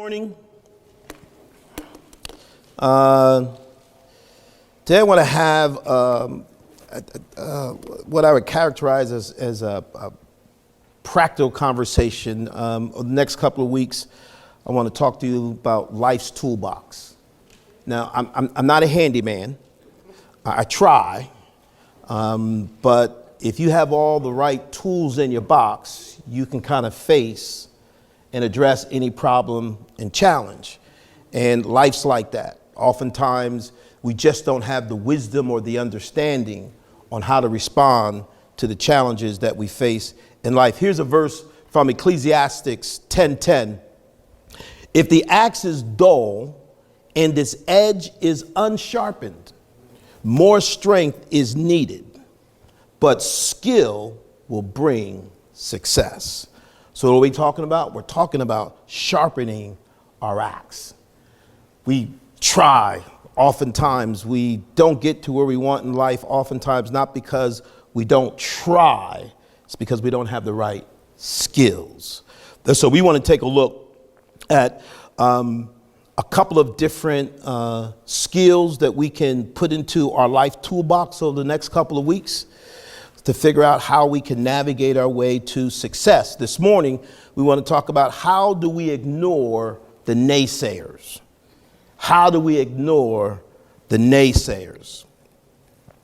morning. Today I want to have what I would characterize as a practical conversation. The next couple of weeks, I want to talk to you about life's toolbox. Now, I'm not a handyman. I try, but if you have all the right tools in your box, you can kind of face and address any problem and challenge. And life's like that. Oftentimes, we just don't have the wisdom or the understanding on how to respond to the challenges that we face in life. Here's a verse from Ecclesiastes 10:10. If the axe is dull and its edge is unsharpened, more strength is needed, but skill will bring success. So what are we talking about? We're talking about sharpening our axe. We try. Oftentimes we don't get to where we want in life. Oftentimes not because we don't try. It's because we don't have the right skills. So we want to take a look at a couple of different skills that we can put into our life toolbox over the next couple of weeks to figure out how we can navigate our way to success. This morning, we want to talk about how do we ignore the naysayers? How do we ignore the naysayers?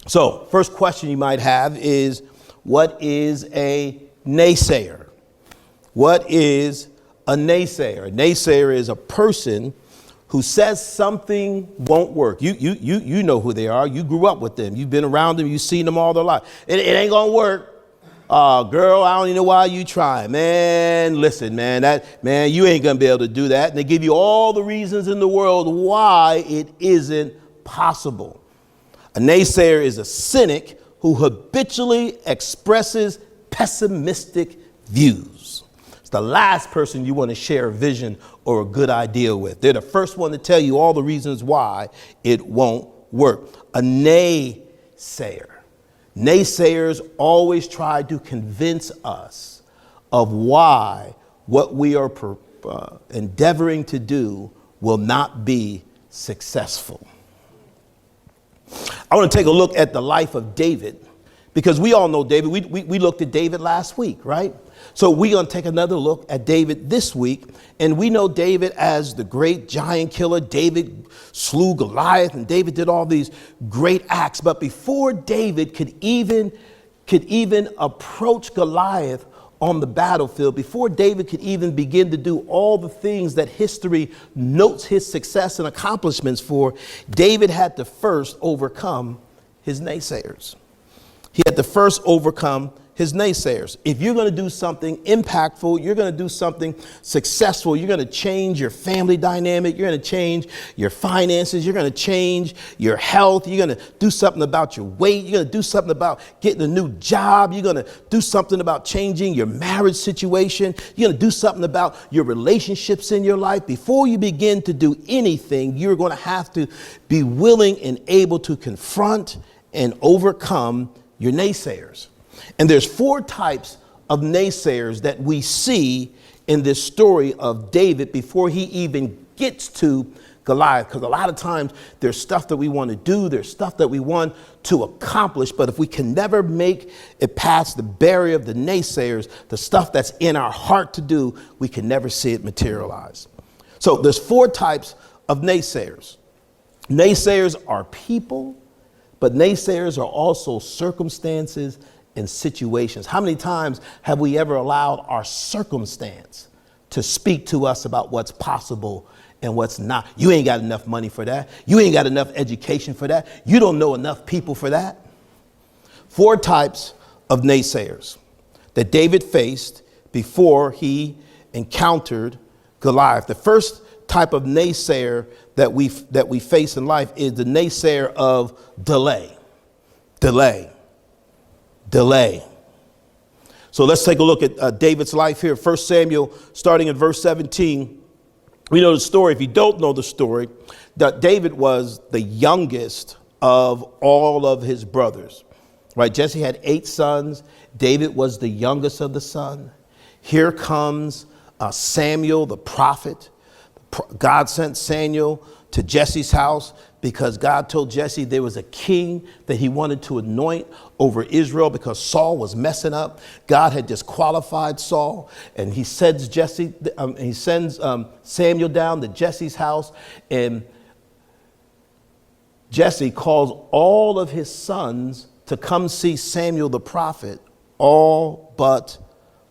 So, first question you might have is, what is a naysayer? What is a naysayer? A naysayer is a person who says something won't work. You know who they are. You grew up with them. You've been around them. You've seen them all their life. It ain't gonna work. Girl, I don't even know why you trying. Man, listen, man, you ain't gonna be able to do that. And they give you all the reasons in the world why it isn't possible. A naysayer is a cynic who habitually expresses pessimistic views. It's the last person you want to share a vision or a good idea with. They're the first one to tell you all the reasons why it won't work. A naysayer. Naysayers always try to convince us of why what we are endeavoring to do will not be successful. I want to take a look at the life of David, because we all know David. We looked at David last week, right? So we're going to take another look at David this week. And we know David as the great giant killer. David slew Goliath, and David did all these great acts. But before David could even approach Goliath on the battlefield, before David could even begin to do all the things that history notes his success and accomplishments for, David had to first overcome his naysayers. He had to first overcome his naysayers. If you're going to do something impactful, you're going to do something successful, you're going to change your family dynamic, you're going to change your finances, you're going to change your health, you're going to do something about your weight, you're going to do something about getting a new job, you're going to do something about changing your marriage situation, you're going to do something about your relationships in your life. Before you begin to do anything, you're going to have to be willing and able to confront and overcome your naysayers. And there's 4 types of naysayers that we see in this story of David before he even gets to Goliath. Because a lot of times there's stuff that we want to do, there's stuff that we want to accomplish, but if we can never make it past the barrier of the naysayers, the stuff that's in our heart to do, we can never see it materialize. So there's 4 types of naysayers. Naysayers are people, but naysayers are also circumstances and situations. How many times have we ever allowed our circumstance to speak to us about what's possible and what's not? You ain't got enough money for that. You ain't got enough education for that. You don't know enough people for that. 4 types of naysayers that David faced before he encountered Goliath. The first type of naysayer that we face in life is the naysayer of delay. Delay. So let's take a look at David's life here. 1 Samuel, starting in verse 17. We know the story. If you don't know the story, that David was the youngest of all of his brothers, right? Jesse had 8 sons. David was the youngest of the son. Here comes Samuel, the prophet. God sent Samuel to Jesse's house because God told Jesse there was a king that he wanted to anoint over Israel because Saul was messing up. God had disqualified Saul, and he sends Samuel down to Jesse's house, and Jesse calls all of his sons to come see Samuel the prophet, all but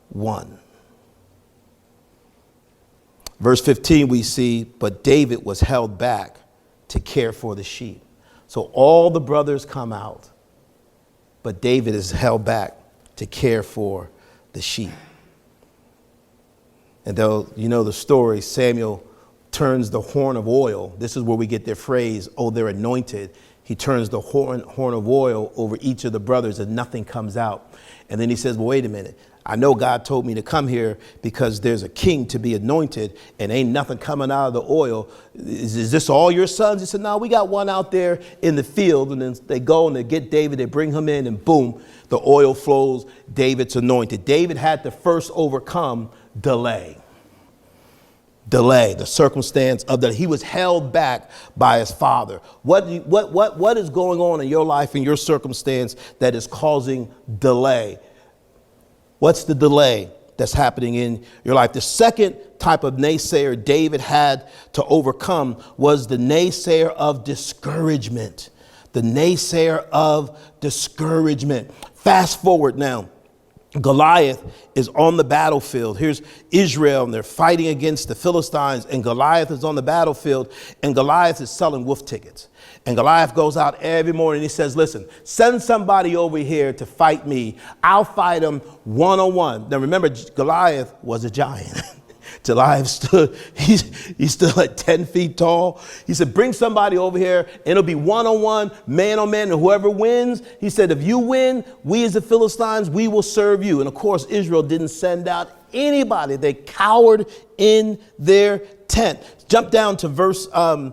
one. Verse 15, we see, but David was held back to care for the sheep. So all the brothers come out, but David is held back to care for the sheep. And though you know the story, Samuel turns the horn of oil. This is where we get their phrase, oh, they're anointed. He turns the horn of oil over each of the brothers and nothing comes out. And then he says, well, wait a minute. I know God told me to come here because there's a king to be anointed and ain't nothing coming out of the oil. Is this all your sons? He said, no, we got one out there in the field. And then they go and they get David, they bring him in, and boom, the oil flows. David's anointed. David had to first overcome delay, the circumstance of that. He was held back by his father. What is going on in your life and your circumstance that is causing delay? What's the delay that's happening in your life? The second type of naysayer David had to overcome was the naysayer of discouragement. The naysayer of discouragement. Fast forward now. Goliath is on the battlefield. Here's Israel, and they're fighting against the Philistines, and Goliath is on the battlefield, and Goliath is selling wolf tickets. And Goliath goes out every morning. He says, listen, send somebody over here to fight me. I'll fight him one-on-one. Now, remember, Goliath was a giant. Goliath stood, he stood like 10 feet tall. He said, bring somebody over here, and it'll be one-on-one, man-on-man, and whoever wins, he said, if you win, we as the Philistines, we will serve you. And of course, Israel didn't send out anybody. They cowered in their tent. Jump down to verse 11.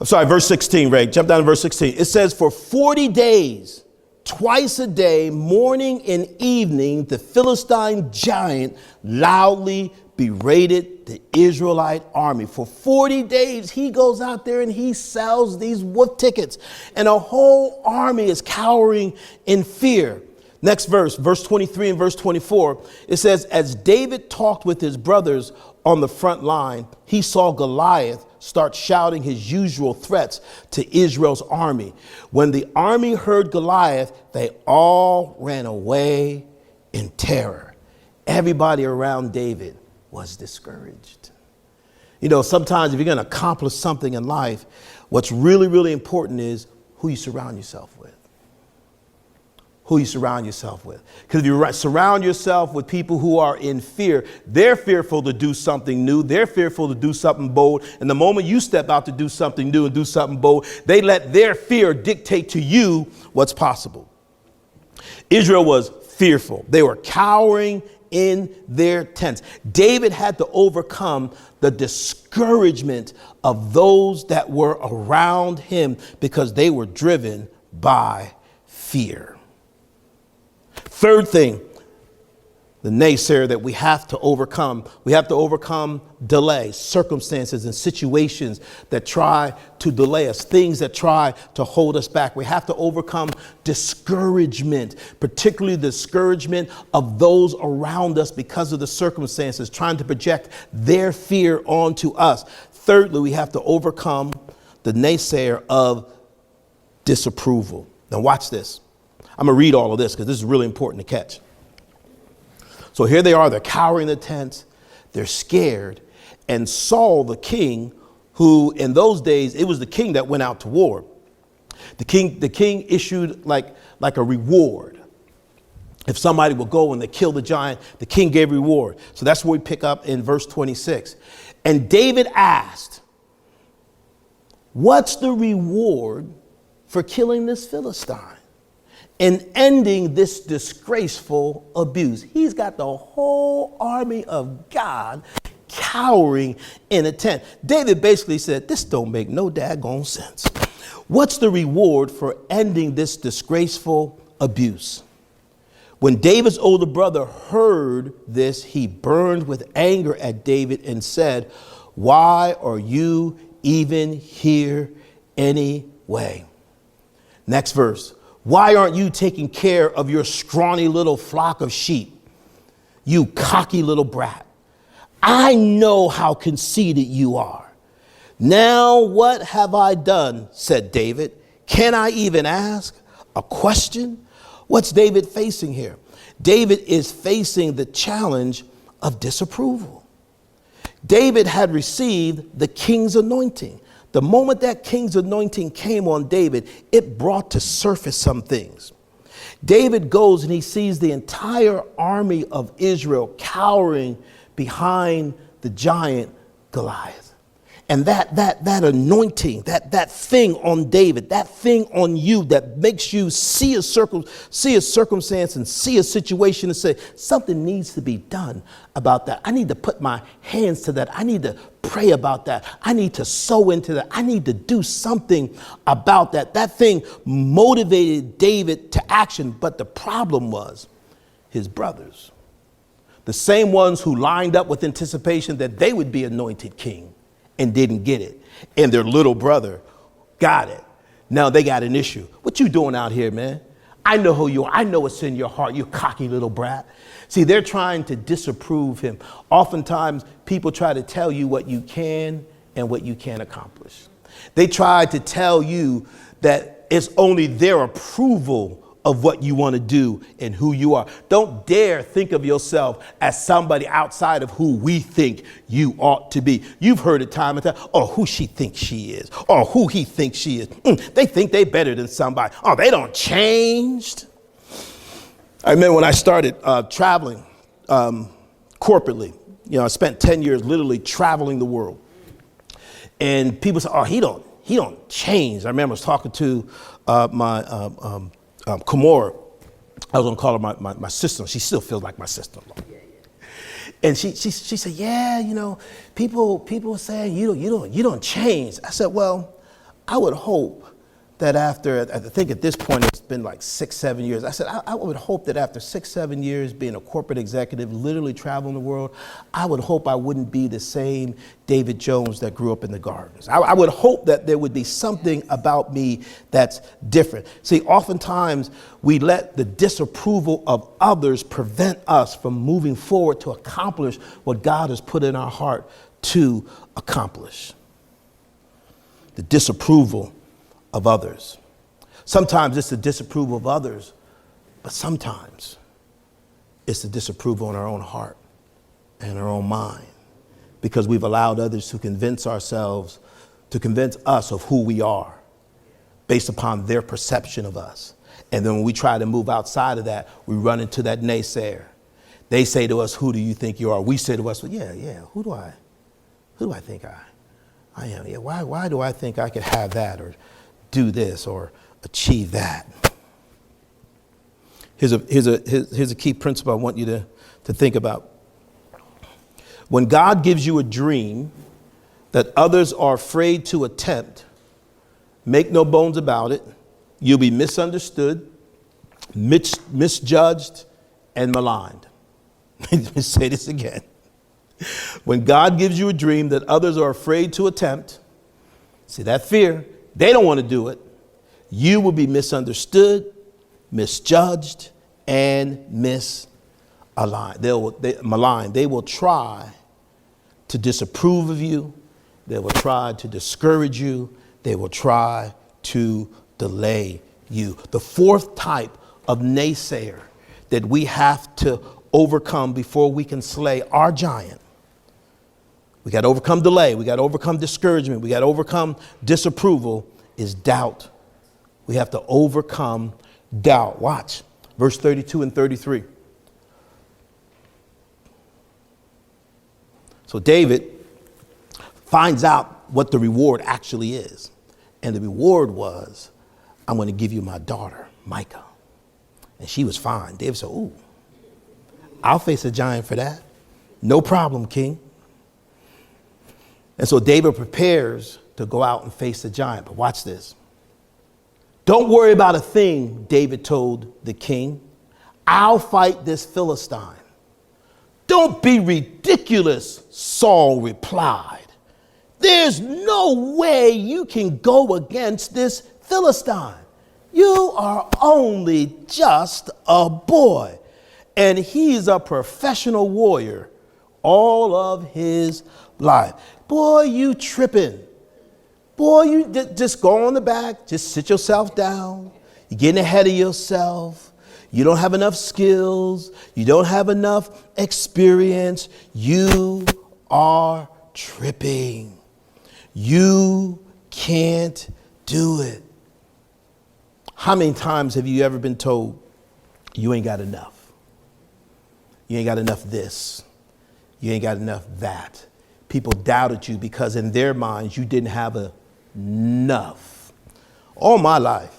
I'm sorry, verse 16, Ray. Jump down to verse 16. It says, for 40 days, twice a day, morning and evening, the Philistine giant loudly berated the Israelite army. For 40 days, he goes out there and he sells these wolf tickets. And a whole army is cowering in fear. Next verse 23 and verse 24, it says, as David talked with his brothers on the front line, he saw Goliath start shouting his usual threats to Israel's army. When the army heard Goliath, they all ran away in terror. Everybody around David was discouraged. You know, sometimes if you're going to accomplish something in life, what's really, really important is who you surround yourself with. Who you surround yourself with. Because if you surround yourself with people who are in fear, they're fearful to do something new. They're fearful to do something bold. And the moment you step out to do something new and do something bold, they let their fear dictate to you what's possible. Israel was fearful. They were cowering in their tents. David had to overcome the discouragement of those that were around him because they were driven by fear. Third thing, the naysayer that we have to overcome delay, circumstances and situations that try to delay us, things that try to hold us back. We have to overcome discouragement, particularly the discouragement of those around us because of the circumstances, trying to project their fear onto us. Thirdly, we have to overcome the naysayer of disapproval. Now watch this. I'm going to read all of this because this is really important to catch. So here they are. They're cowering in the tents. They're scared. And Saul, the king, who in those days, it was the king that went out to war. The king issued like a reward. If somebody would go and they kill the giant, the king gave reward. So that's what we pick up in verse 26. And David asked, what's the reward for killing this Philistine and ending this disgraceful abuse? He's got the whole army of God cowering in a tent. David basically said, this don't make no daggone sense. What's the reward for ending this disgraceful abuse? When David's older brother heard this, he burned with anger at David and said, "Why are you even here anyway?" Next verse. "Why aren't you taking care of your scrawny little flock of sheep? You cocky little brat. I know how conceited you are." "Now what have I done?" said David. "Can I even ask a question?" What's David facing here? David is facing the challenge of disapproval. David had received the king's anointing. The moment that king's anointing came on David, it brought to surface some things. David goes and he sees the entire army of Israel cowering behind the giant Goliath. And that anointing, that thing on David, that thing on you that makes you see a circumstance and see a situation and say, something needs to be done about that. I need to put my hands to that. I need to pray about that. I need to sow into that. I need to do something about that. That thing motivated David to action. But the problem was his brothers, the same ones who lined up with anticipation that they would be anointed king and didn't get it. And their little brother got it. Now they got an issue. What you doing out here, man? I know who you are. I know what's in your heart, you cocky little brat. See, they're trying to disapprove him. Oftentimes, people try to tell you what you can and what you can't accomplish. They try to tell you that it's only their approval of what you want to do and who you are. Don't dare think of yourself as somebody outside of who we think you ought to be. You've heard it time and time. Oh, who she thinks she is, or who he thinks she is. They think they're better than somebody. Oh, they don't changed. I remember when I started traveling corporately. You know, I spent 10 years literally traveling the world. And people say, oh, he don't change. I remember I was talking to my Kamora. I was gonna call her my sister. She still feels like my sister-in-law. And she said, yeah, you know, people saying you don't change. I said, well, I would hope that after, I think at this point it's been like 6-7 years. I said, I would hope that after 6-7 years being a corporate executive, literally traveling the world, I would hope I wouldn't be the same David Jones that grew up in the gardens. I would hope that there would be something about me that's different. See, oftentimes we let the disapproval of others prevent us from moving forward to accomplish what God has put in our heart to accomplish. The disapproval of others. Sometimes it's the disapproval of others, but sometimes it's the disapproval in our own heart and our own mind, because we've allowed others to convince us of who we are based upon their perception of us. And then when we try to move outside of that, we run into that naysayer. They say to us, who do you think you are? We say to us, well, yeah, who do I think I am? Yeah, why do I think I could have that or do this or achieve that? Here's a key principle I want you to think about. When God gives you a dream that others are afraid to attempt, make no bones about it, you'll be misunderstood, misjudged, and maligned. Let me say this again. When God gives you a dream that others are afraid to attempt, see that fear, they don't want to do it, you will be misunderstood, misjudged, and maligned. They will try to disapprove of you. They will try to discourage you. They will try to delay you. The fourth type of naysayer that we have to overcome before we can slay our giant. We got to overcome delay. We got to overcome discouragement. We got to overcome disapproval is doubt. We have to overcome doubt. Watch verse 32 and 33. So David finds out what the reward actually is. And the reward was, I'm going to give you my daughter, Micah. And she was fine. David said, ooh, I'll face a giant for that. No problem, king. And so David prepares to go out and face the giant. But watch this. Don't worry about a thing, David told the king. I'll fight this Philistine. Don't be ridiculous, Saul replied. There's no way you can go against this Philistine. You are only just a boy, and he's a professional warrior all of his life. Boy, you tripping. Boy, you just go on the back, just sit yourself down. You're getting ahead of yourself. You don't have enough skills. You don't have enough experience. You are tripping. You can't do it. How many times have you ever been told you ain't got enough? You ain't got enough this. You ain't got enough that. People doubted you because in their minds you didn't have enough. All my life,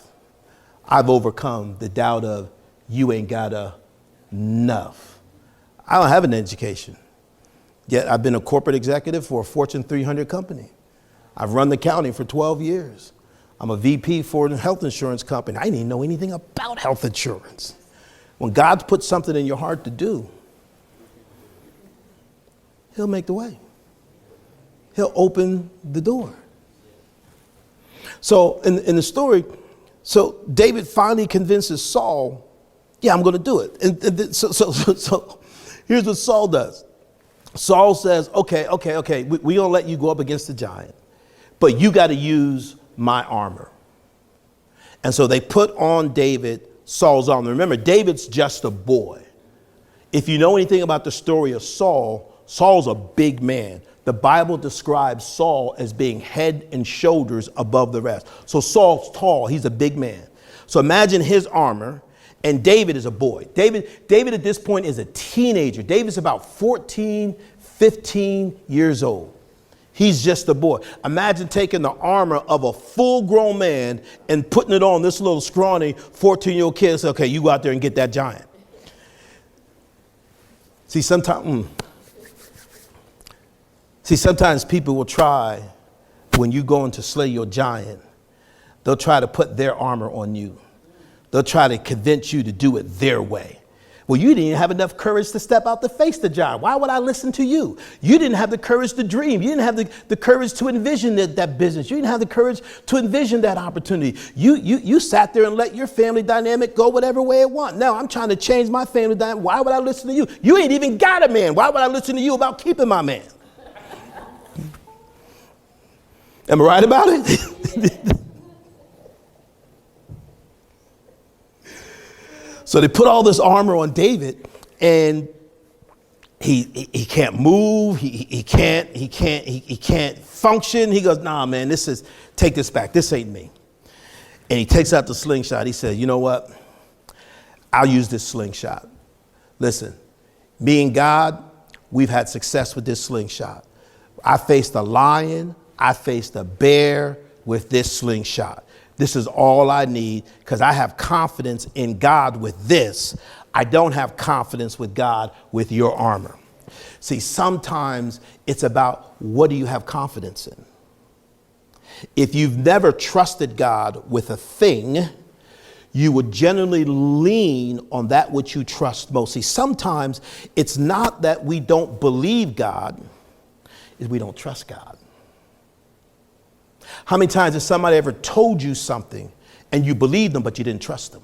I've overcome the doubt of you ain't got enough. I don't have an education, yet I've been a corporate executive for a Fortune 300 company. I've run the county for 12 years. I'm a VP for a health insurance company. I didn't even know anything about health insurance. When God's put something in your heart to do, he'll make the way. He'll open the door. So in the story, so David finally convinces Saul, yeah, I'm going to do it. And so here's what Saul does. Saul says, okay, we're going to let you go up against the giant, but you got to use my armor. And so they put on David Saul's armor. Remember, David's just a boy. If you know anything about the story of Saul, Saul's a big man. The Bible describes Saul as being head and shoulders above the rest. So Saul's tall. He's a big man. So imagine his armor, and David is a boy. David at this point is a teenager. David's about 14, 15 years old. He's just a boy. Imagine taking the armor of a full-grown man and putting it on this little scrawny 14-year-old kid and say, okay, you go out there and get that giant. See, sometimes people will try, when you go in to slay your giant, they'll try to put their armor on you. They'll try to convince you to do it their way. Well, you didn't have enough courage to step out to face the giant. Why would I listen to you? You didn't have the courage to dream. You didn't have the courage to envision that business. You didn't have the courage to envision that opportunity. You sat there and let your family dynamic go whatever way it wants. Now I'm trying to change my family dynamic. Why would I listen to you? You ain't even got a man. Why would I listen to you about keeping my man? Am I right about it? So they put all this armor on David, and he can't move. He can't function. He goes, nah, man, take this back. This ain't me. And he takes out the slingshot. He says, you know what? I'll use this slingshot. Listen, me and God, we've had success with this slingshot. I faced a lion. I faced a bear with this slingshot. This is all I need because I have confidence in God with this. I don't have confidence with God with your armor. See, sometimes it's about what do you have confidence in? If you've never trusted God with a thing, you would generally lean on that which you trust most. See, sometimes it's not that we don't believe God, it's we don't trust God. How many times has somebody ever told you something and you believed them, but you didn't trust them?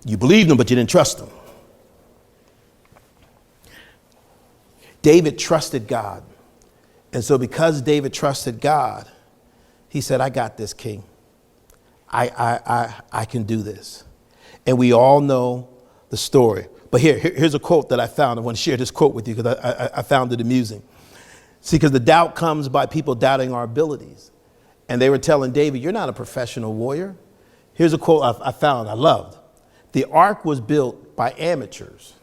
You believed them, but you didn't trust them. David trusted God. And so because David trusted God, he said, I got this, king. I can do this. And we all know the story. But here's a quote that I found. I want to share this quote with you because I found it amusing. See, because the doubt comes by people doubting our abilities. And they were telling David, you're not a professional warrior. Here's a quote I found, I loved. The ark was built by amateurs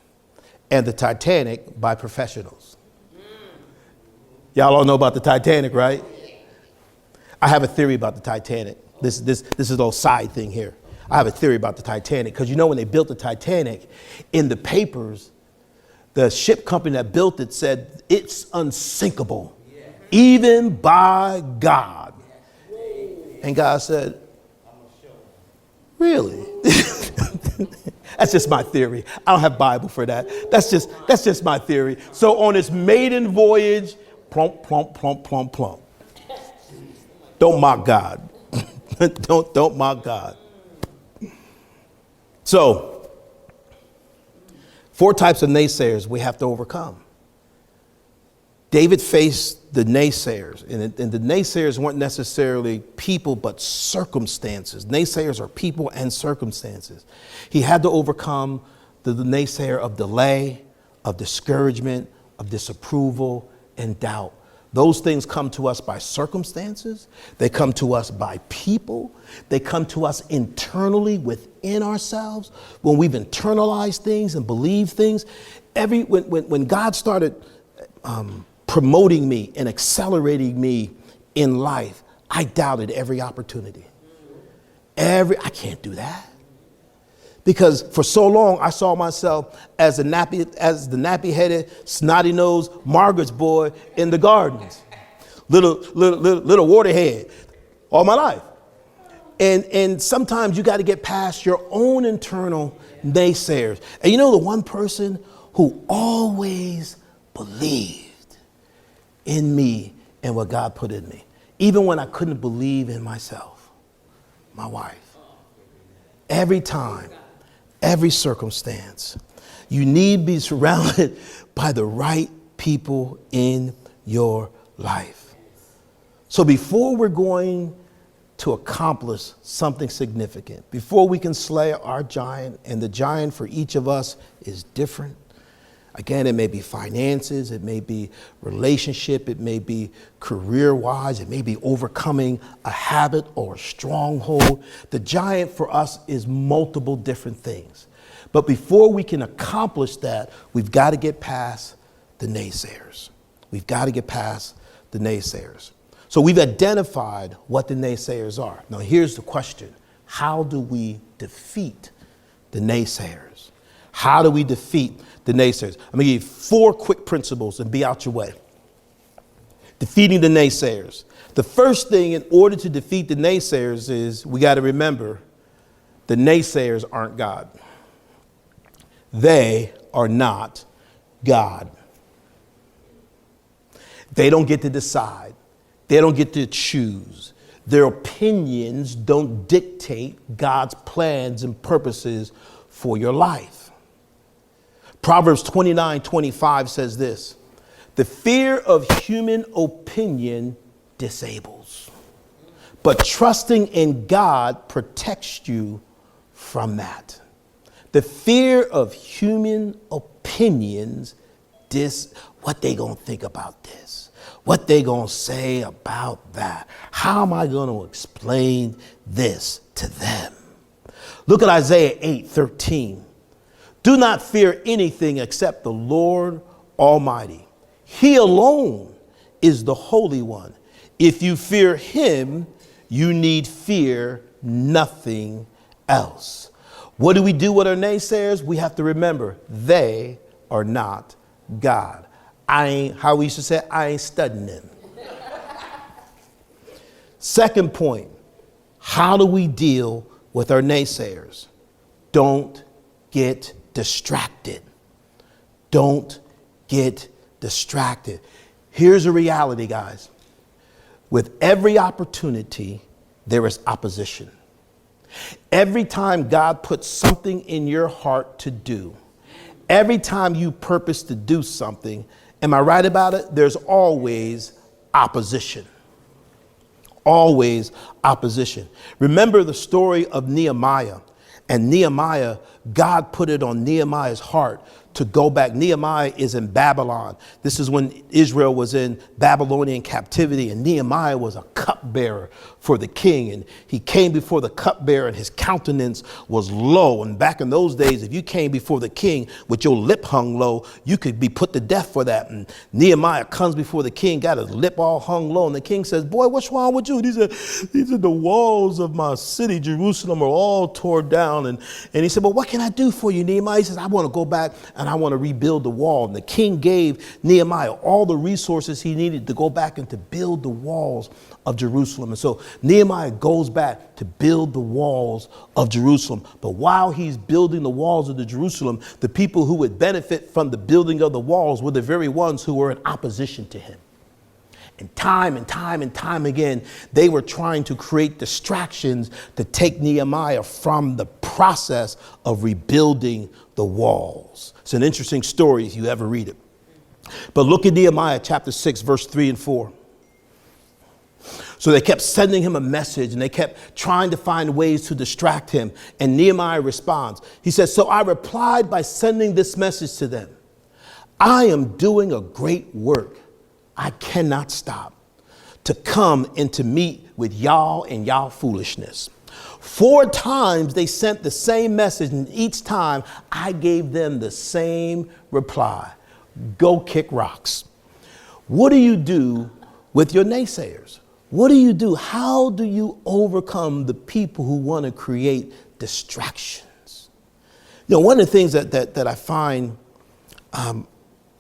and the Titanic by professionals. Y'all all know about the Titanic, right? I have a theory about the Titanic. This is a little side thing here. I have a theory about the Titanic because you know when they built the Titanic, in the papers, the ship company that built it said it's unsinkable, even by God. And God said, really? That's just my theory. I don't have Bible for that. That's just my theory. So on its maiden voyage, plump, plump, plump, plump, plump. Don't mock God. don't mock God. So, 4 types of naysayers we have to overcome. David faced the naysayers, and the naysayers weren't necessarily people, but circumstances. Naysayers are people and circumstances. He had to overcome the naysayer of delay, of discouragement, of disapproval, and doubt. Those things come to us by circumstances. They come to us by people. They come to us internally within ourselves. When we've internalized things and believed things, when God started promoting me and accelerating me in life, I doubted every opportunity. I can't do that. Because for so long, I saw myself as the nappy-headed, snotty-nosed Margaret's boy in the gardens. Little waterhead all my life. And sometimes you got to get past your own internal naysayers. And you know the one person who always believed in me and what God put in me, even when I couldn't believe in myself? My wife. Every time. Every circumstance, you need to be surrounded by the right people in your life. So before we're going to accomplish something significant, before we can slay our giant, and the giant for each of us is different. Again, it may be finances, it may be relationship, it may be career-wise, it may be overcoming a habit or a stronghold. The giant for us is multiple different things. But before we can accomplish that, we've got to get past the naysayers. We've got to get past the naysayers. So we've identified what the naysayers are. Now here's the question. How do we defeat the naysayers? How do we defeat the naysayers? I'm going to give you 4 quick principles and be out your way. Defeating the naysayers. The first thing in order to defeat the naysayers is we got to remember the naysayers aren't God. They are not God. They don't get to decide. They don't get to choose. Their opinions don't dictate God's plans and purposes for your life. Proverbs 29:25 says this: the fear of human opinion disables, but trusting in God protects you from that. The fear of human opinions, what they gonna think about this? What they gonna say about that? How am I gonna explain this to them? Look at Isaiah 8:13. Do not fear anything except the Lord Almighty. He alone is the Holy One. If you fear him, you need fear nothing else. What do we do with our naysayers? We have to remember they are not God. How we used to say, I ain't studying them. Second point, how do we deal with our naysayers? Don't get distracted. Don't get distracted. Here's a reality, guys. With every opportunity, there is opposition. Every time God puts something in your heart to do, every time you purpose to do something, am I right about it? There's always opposition. Always opposition. Remember the story of Nehemiah. And Nehemiah, God put it on Nehemiah's heart to go back. Nehemiah is in Babylon. This is when Israel was in Babylonian captivity, and Nehemiah was a cupbearer for the king. And he came before the cupbearer, and his countenance was low. And back in those days, if you came before the king with your lip hung low, you could be put to death for that. And Nehemiah comes before the king, got his lip all hung low. And the king says, boy, what's wrong with you? These are the walls of my city, Jerusalem, are all torn down. And he said, well, what can I do for you, Nehemiah? He says, I want to go back and I want to rebuild the wall. And the king gave Nehemiah all the resources he needed to go back and to build the walls of Jerusalem. And so Nehemiah goes back to build the walls of Jerusalem. But while he's building the walls of the Jerusalem, the people who would benefit from the building of the walls were the very ones who were in opposition to him. And time again, they were trying to create distractions to take Nehemiah from the process of rebuilding the walls. It's an interesting story if you ever read it. But look at Nehemiah chapter 6, verse 3 and 4. So they kept sending him a message and they kept trying to find ways to distract him. And Nehemiah responds. He says, so I replied by sending this message to them. I am doing a great work. I cannot stop to come and to meet with y'all and y'all foolishness. 4 times they sent the same message, and each time I gave them the same reply. Go kick rocks. What do you do with your naysayers? What do you do? How do you overcome the people who want to create distractions? You know, one of the things that I find,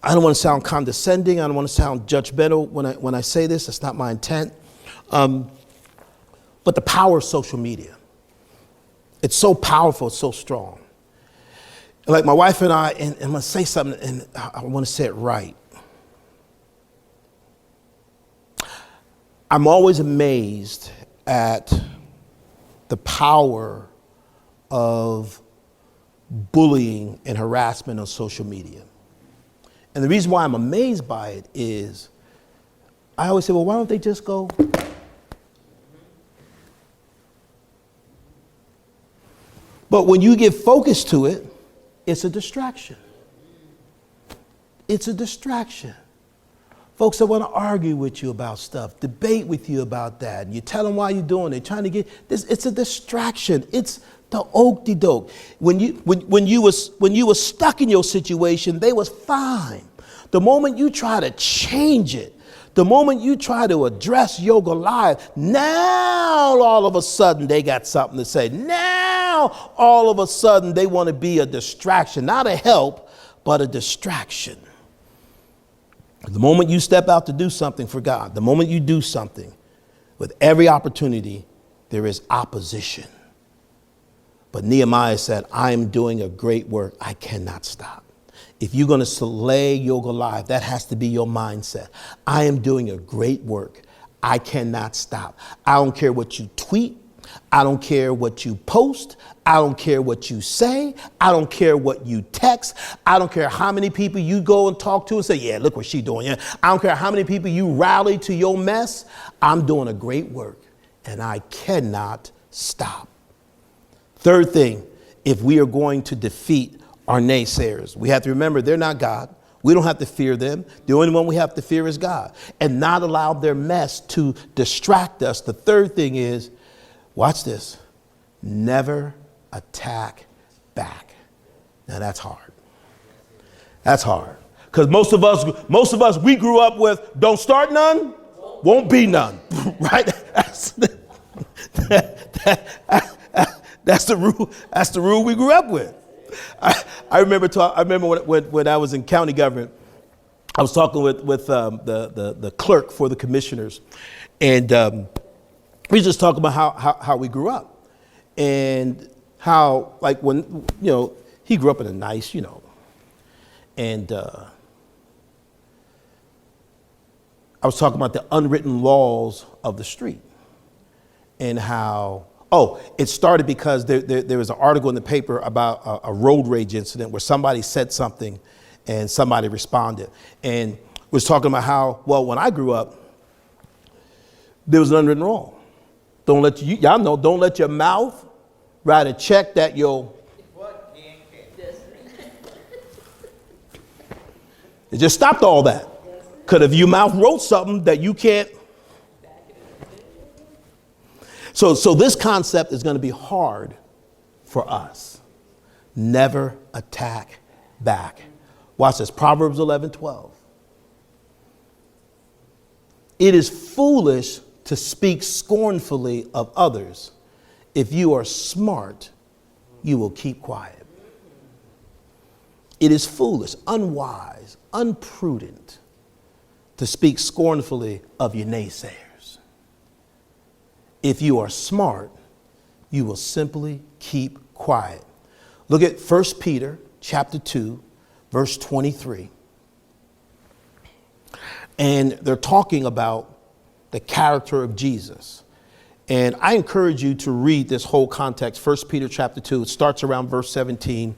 I don't want to sound condescending. I don't want to sound judgmental when I say this. That's not my intent. But the power of social media. It's so powerful, it's so strong. Like my wife and I, and I'm going to say something, and I want to say it right. I'm always amazed at the power of bullying and harassment on social media. And the reason why I'm amazed by it is I always say, well, why don't they just go? But when you get focused to it, it's a distraction. It's a distraction. Folks that want to argue with you about stuff, debate with you about that, and you tell them why you're doing it, trying to get this, it's a distraction. It's the okey-doke. When you was stuck in your situation, they was fine. The moment you try to change it, the moment you try to address Yoga Live, now all of a sudden they got something to say. Now all of a sudden they want to be a distraction, not a help, but a distraction. The moment you step out to do something for God, the moment you do something, with every opportunity, there is opposition. But Nehemiah said, I am doing a great work. I cannot stop. If you're going to slay Yoga Live, that has to be your mindset. I am doing a great work. I cannot stop. I don't care what you tweet. I don't care what you post. I don't care what you say. I don't care what you text. I don't care how many people you go and talk to and say, yeah, look what she's doing. Yeah. I don't care how many people you rally to your mess. I'm doing a great work and I cannot stop. Third thing, if we are going to defeat our naysayers, we have to remember they're not God. We don't have to fear them. The only one we have to fear is God, and not allow their mess to distract us. The third thing is, watch this, never attack back. Now that's hard. That's hard. Because most of us, we grew up with don't start none, won't be none, right? That's the rule. That's the rule we grew up with. I remember when I was in county government, I was talking with the clerk for the commissioners, and we were just talking about how we grew up, and how, like, when, he grew up in a nice, and I was talking about the unwritten laws of the street, and how, it started because there was an article in the paper about a road rage incident where somebody said something and somebody responded, and was talking about how, well, when I grew up, there was an unwritten law. Don't let your mouth write a check that you'll. It just stopped all that. Because if your mouth wrote something that you can't. So this concept is going to be hard for us. Never attack back. Watch this, Proverbs 11:12. It is foolish to speak scornfully of others. If you are smart, you will keep quiet. It is foolish, unwise, unprudent to speak scornfully of your naysayers. If you are smart, you will simply keep quiet. Look at 1 Peter chapter 2, verse 23. And they're talking about the character of Jesus. And I encourage you to read this whole context. 1 Peter chapter 2, it starts around verse 17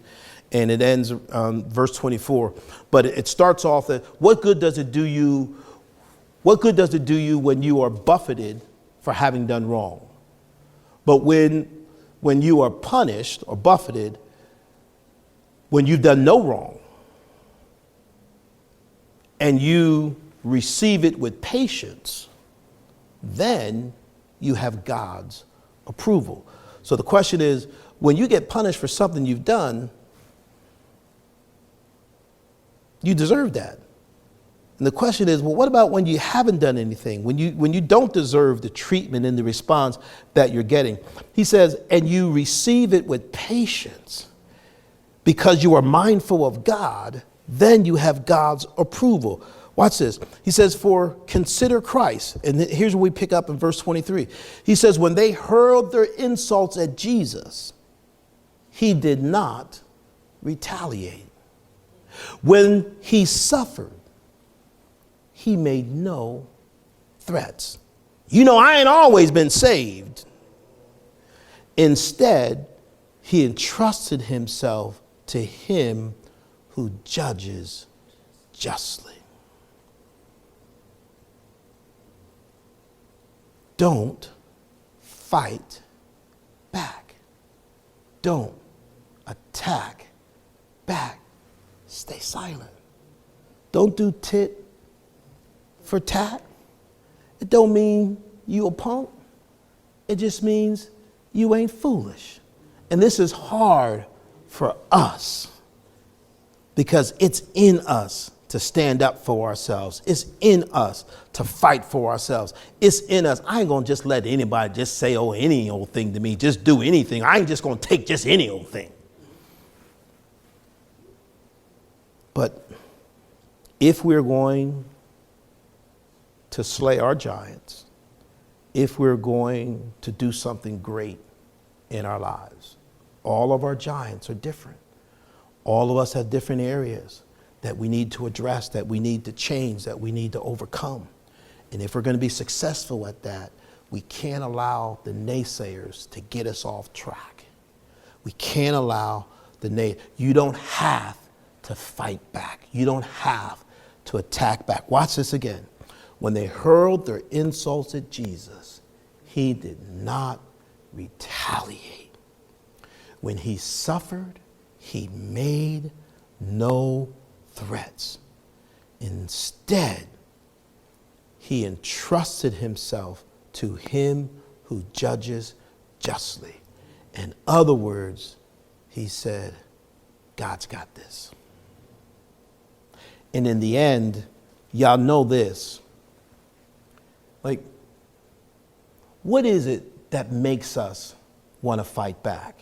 and it ends verse 24. But it starts off that what good does it do you when you are buffeted for having done wrong? But when you are punished or buffeted, when you've done no wrong, and you receive it with patience, then you have God's approval. So the question is, when you get punished for something you've done, you deserve that. And the question is, well, what about when you haven't done anything? When you don't deserve the treatment and the response that you're getting? He says, and you receive it with patience because you are mindful of God, then you have God's approval. Watch this. He says, for consider Christ. And here's what we pick up in verse 23. He says, when they hurled their insults at Jesus, he did not retaliate. When he suffered, he made no threats. You know, I ain't always been saved. Instead, he entrusted himself to him who judges justly. Don't fight back. Don't attack back. Stay silent. Don't do tit for tat. It don't mean you a punk. It just means you ain't foolish. And this is hard for us because it's in us to stand up for ourselves. It's in us to fight for ourselves. It's in us. I ain't going to just let anybody just say, oh, any old thing to me. Just do anything. I ain't just going to take just any old thing. But if we're going to slay our giants, if we're going to do something great in our lives, all of our giants are different. All of us have different areas that we need to address, that we need to change, that we need to overcome. And if we're going to be successful at that, we can't allow the naysayers to get us off track. We can't allow you don't have to fight back. You don't have to attack back. Watch this again. When they hurled their insults at Jesus, he did not retaliate. When he suffered, he made no threats. Instead, he entrusted himself to him who judges justly. In other words, he said, God's got this. And in the end, y'all know this. Like, what is it that makes us want to fight back?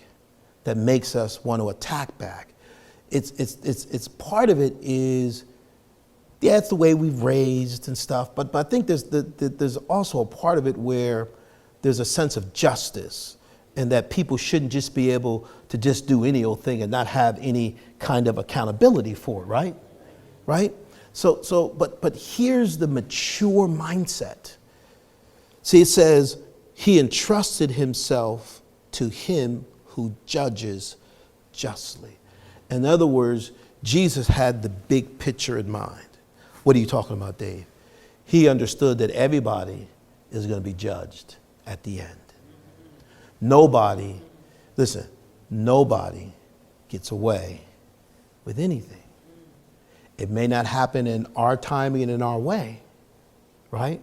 That makes us want to attack back? It's part of it is, yeah, it's the way we've raised and stuff. But I think there's also a part of it where there's a sense of justice, and that people shouldn't just be able to just do any old thing and not have any kind of accountability for it, right? Right? But here's the mature mindset. See, it says, he entrusted himself to him who judges justly. In other words, Jesus had the big picture in mind. What are you talking about, Dave? He understood that everybody is going to be judged at the end. Nobody gets away with anything. It may not happen in our timing and in our way, right?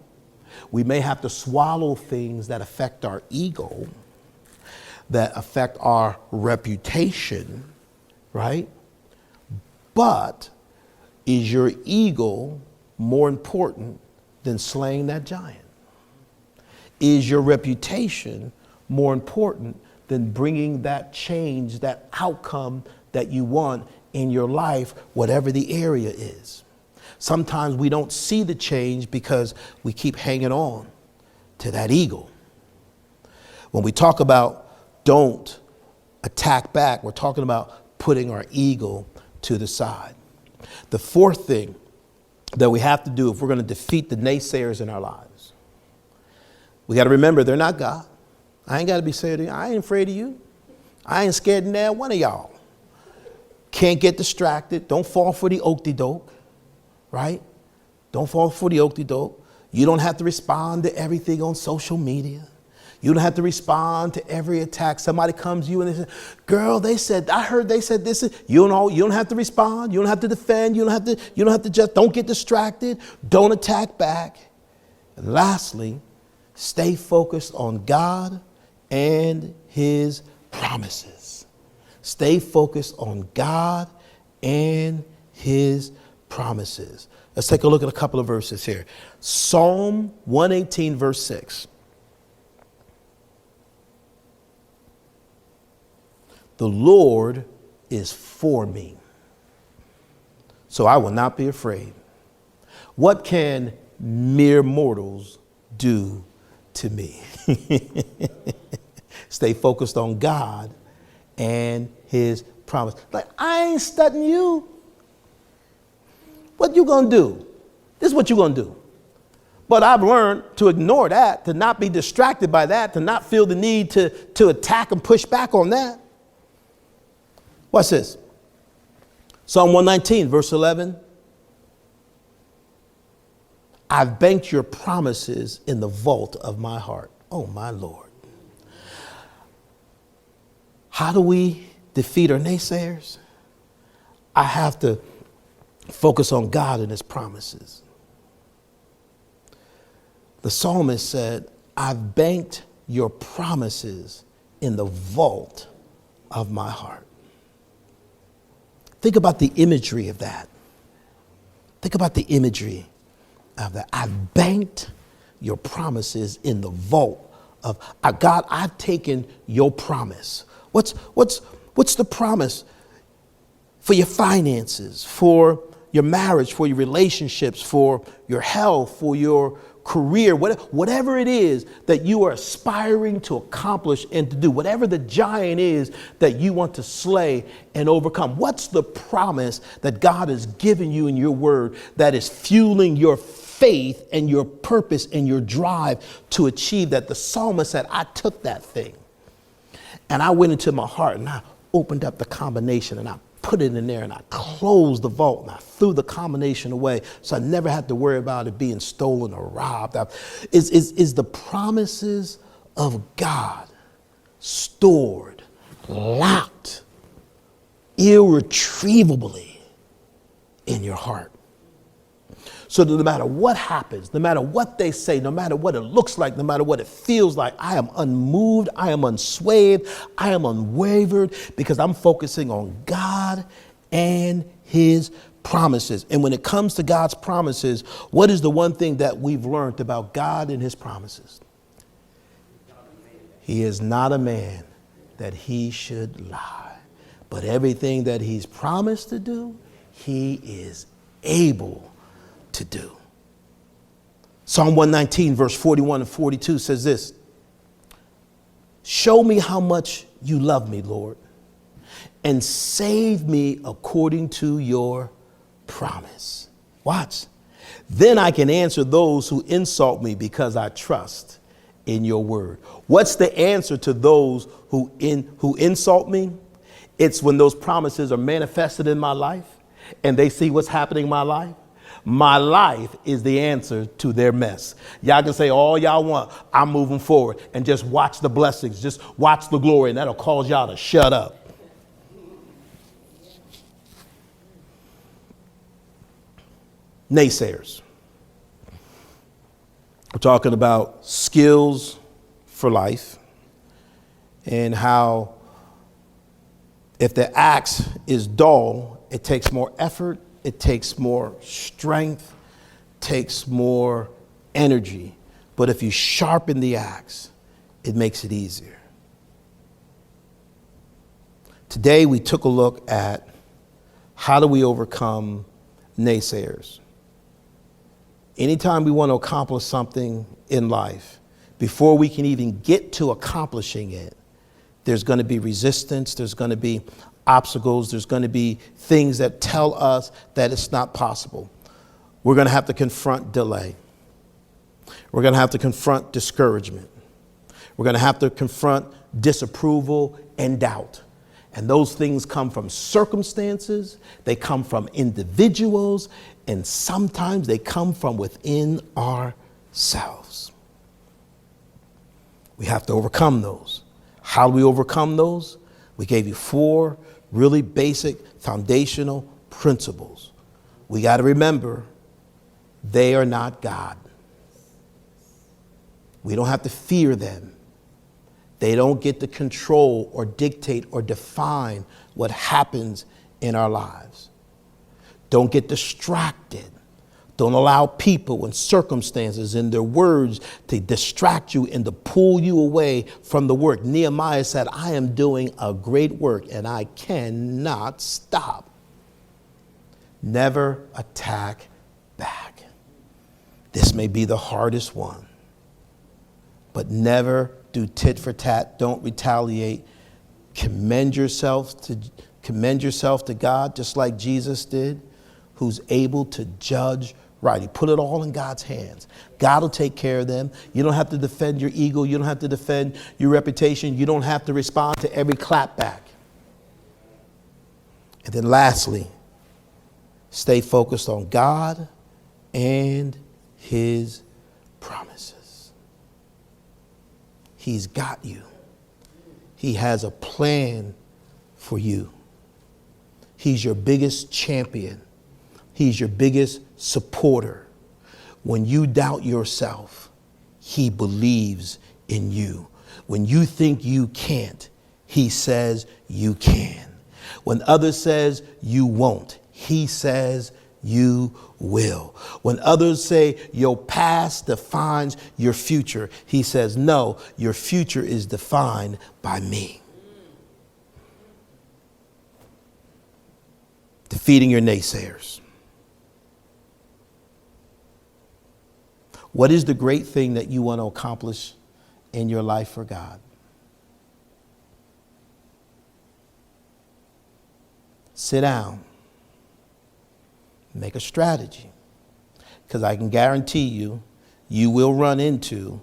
We may have to swallow things that affect our ego, that affect our reputation, right? But is your ego more important than slaying that giant? Is your reputation more important than bringing that change, that outcome that you want in your life, whatever the area is. Sometimes we don't see the change because we keep hanging on to that eagle. When we talk about don't attack back, we're talking about putting our ego to the side. The fourth thing that we have to do if we're going to defeat the naysayers in our lives, we got to remember they're not God. I ain't got to be scared of you. I ain't afraid of you. I ain't scared of now one of y'all. Can't get distracted. Don't fall for the okey-doke, right? Don't fall for the okey-doke. You don't have to respond to everything on social media. You don't have to respond to every attack. Somebody comes to you and they say, girl, I heard they said this. You don't have to respond. You don't have to defend. You don't have to just, don't get distracted. Don't attack back. And lastly, stay focused on God and his promises. Stay focused on God and his promises. Let's take a look at a couple of verses here. Psalm 118, verse 6. The Lord is for me, so I will not be afraid. What can mere mortals do to me? Stay focused on God and his promise. Like, I ain't studying you. What you gonna do? This is what you gonna do. But I've learned to ignore that, to not be distracted by that, to not feel the need to attack and push back on that. What's this? Psalm 119, verse 11. I've banked your promises in the vault of my heart. Oh, my Lord. How do we defeat our naysayers? I have to focus on God and his promises. The psalmist said, I've banked your promises in the vault of my heart. Think about the imagery of that. Think about the imagery of that. I've banked your promises in the vault of God. I've taken your promise. What's the promise for your finances, for your marriage, for your relationships, for your health, for your career, whatever it is that you are aspiring to accomplish and to do, whatever the giant is that you want to slay and overcome. What's the promise that God has given you in your word that is fueling your faith and your purpose and your drive to achieve that? The psalmist said, I took that thing and I went into my heart and I opened up the combination and I put it in there and I closed the vault and I threw the combination away, so I never had to worry about it being stolen or robbed. Is the promises of God stored, locked, irretrievably in your heart? So that no matter what happens, no matter what they say, no matter what it looks like, no matter what it feels like, I am unmoved, I am unswayed, I am unwavered, because I'm focusing on God and his promises. And when it comes to God's promises, what is the one thing that we've learned about God and his promises? He is not a man that he should lie, but everything that he's promised to do, he is able to do. Psalm 119, verse 41 and 42 says this: show me how much you love me, Lord, and save me according to your promise. Watch. Then I can answer those who insult me because I trust in your word. What's the answer to those who insult me? It's when those promises are manifested in my life and they see what's happening in my life. My life is the answer to their mess. Y'all can say all y'all want. I'm moving forward, and just watch the blessings. Just watch the glory, and that'll cause y'all to shut up. Naysayers. We're talking about skills for life and how if the axe is dull, it takes more effort. It takes more strength, takes more energy. But if you sharpen the axe, it makes it easier. Today we took a look at How do we overcome naysayers? Anytime we want to accomplish something in life, before we can even get to accomplishing it, there's going to be resistance, there's going to be obstacles, there's going to be things that tell us that it's not possible. We're going to have to confront delay. We're going to have to confront discouragement. We're going to have to confront disapproval and doubt. And those things come from circumstances, they come from individuals, and sometimes they come from within ourselves. We have to overcome those. How do we overcome those? We gave you 4 really basic foundational principles. We got to remember, they are not God. We don't have to fear them. They don't get to control or dictate or define what happens in our lives. Don't get distracted. Don't allow people and circumstances and their words to distract you and to pull you away from the work. Nehemiah said, I am doing a great work and I cannot stop. Never attack back. This may be the hardest one, but never do tit for tat. Don't retaliate. Commend yourself to God, just like Jesus did, who's able to judge right. He put it all in God's hands. God will take care of them. You don't have to defend your ego. You don't have to defend your reputation. You don't have to respond to every clapback. And then lastly, stay focused on God and his promises. He's got you. He has a plan for you. He's your biggest champion. He's your biggest supporter. When you doubt yourself, he believes in you. When you think you can't, he says you can. When others says you won't, he says you will. When others say your past defines your future, he says, no, your future is defined by me. Defeating your naysayers. What is the great thing that you want to accomplish in your life for God? Sit down. Make a strategy. Because I can guarantee you, you will run into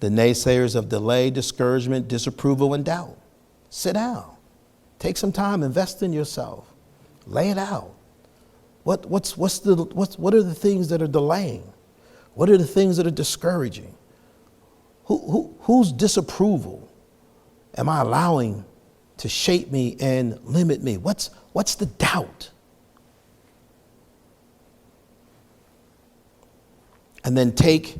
the naysayers of delay, discouragement, disapproval, and doubt. Sit down. Take some time. Invest in yourself. Lay it out. What are the things that are delaying? What are the things that are discouraging? Whose disapproval am I allowing to shape me and limit me? What's the doubt? And then take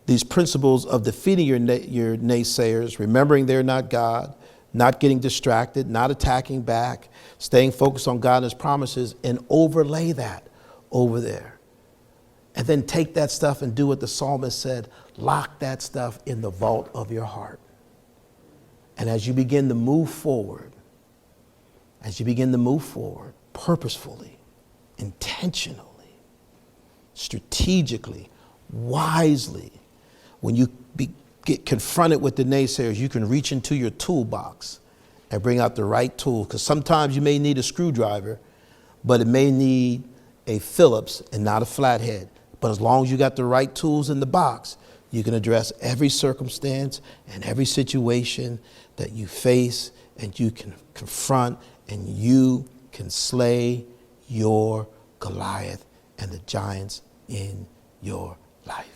these principles of defeating your naysayers, remembering they're not God, not getting distracted, not attacking back, staying focused on God and his promises, and overlay that over there. And then take that stuff and do what the psalmist said, lock that stuff in the vault of your heart. And as you begin to move forward, purposefully, intentionally, strategically, wisely, when you get confronted with the naysayers, you can reach into your toolbox and bring out the right tool. Because sometimes you may need a screwdriver, but it may need a Phillips and not a flathead. But as long as you got the right tools in the box, you can address every circumstance and every situation that you face, and you can confront, and you can slay your Goliath and the giants in your life.